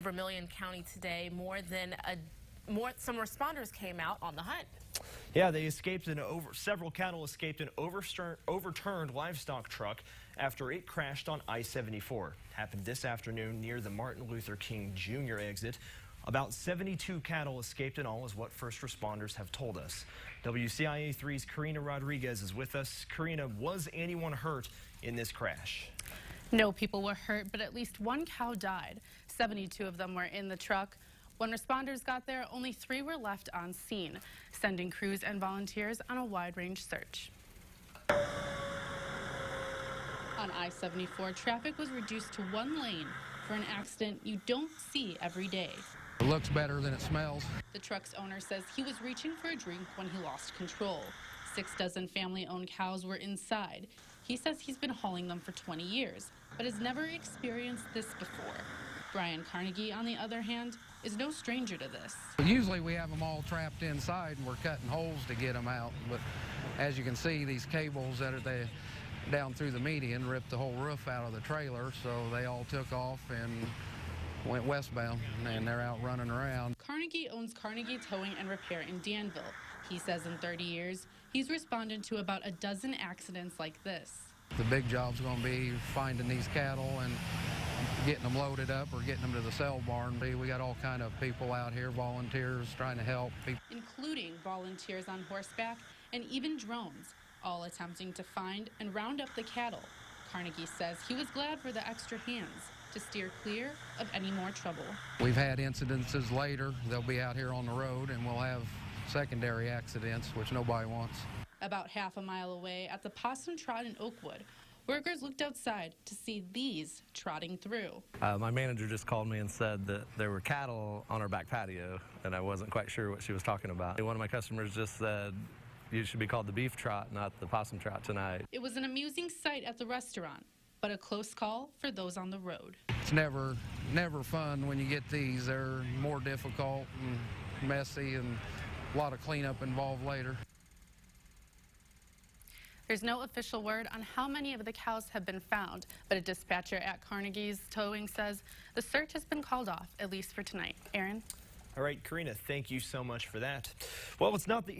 Vermilion County today. Some responders came out on the hunt. Yeah, they escaped several cattle escaped an overturned livestock truck after it crashed on I-74. Happened this afternoon near the Martin Luther King Jr. exit. About 72 cattle escaped in all, is what first responders have told us. WCIA 3's Karyna Rodriguez is with us. Karyna, was anyone hurt in this crash? No people were hurt, but at least one cow died. 72 of them were in the truck. When responders got there, only 3 were left on scene, sending crews and volunteers on a wide-range search. On I-74, traffic was reduced to 1 lane for an accident you don't see every day. It looks better than it smells. The truck's owner says he was reaching for a drink when he lost control. 6 dozen family-owned cows were inside. He says he's been hauling them for 20 years, but has never experienced this before. Brian Carnegie, on the other hand, is no stranger to this. Usually we have them all trapped inside and we're cutting holes to get them out, but as you can see, these cables that are down through the median ripped the whole roof out of the trailer, so they all took off and went westbound, and they're out running around. Carnegie owns Carnegie Towing and Repair in Danville. He says in 30 years, he's responded to about a dozen accidents like this. The big job's going to be finding these cattle and getting them loaded up or getting them to the sale barn. We got all kind of people out here, volunteers trying to help people, including volunteers on horseback and even drones, all attempting to find and round up the cattle. Carnegie says he was glad for the extra hands to steer clear of any more trouble. We've had incidences later. They'll be out here on the road and we'll have secondary accidents, which nobody wants. About half a mile away at the Possum Trot in Oakwood, workers looked outside to see these trotting through. My manager just called me and said that there were cattle on our back patio, and I wasn't quite sure what she was talking about. One of my customers just said, "You should be called the beef trot, not the possum trot tonight." It was an amusing sight at the restaurant, but a close call for those on the road. It's never fun when you get these. They're more difficult and messy and a lot of cleanup involved later. There's no official word on how many of the cows have been found, but a dispatcher at Carnegie's Towing says the search has been called off, at least for tonight. Aaron? All right, Karyna, thank you so much for that. Well, it's not the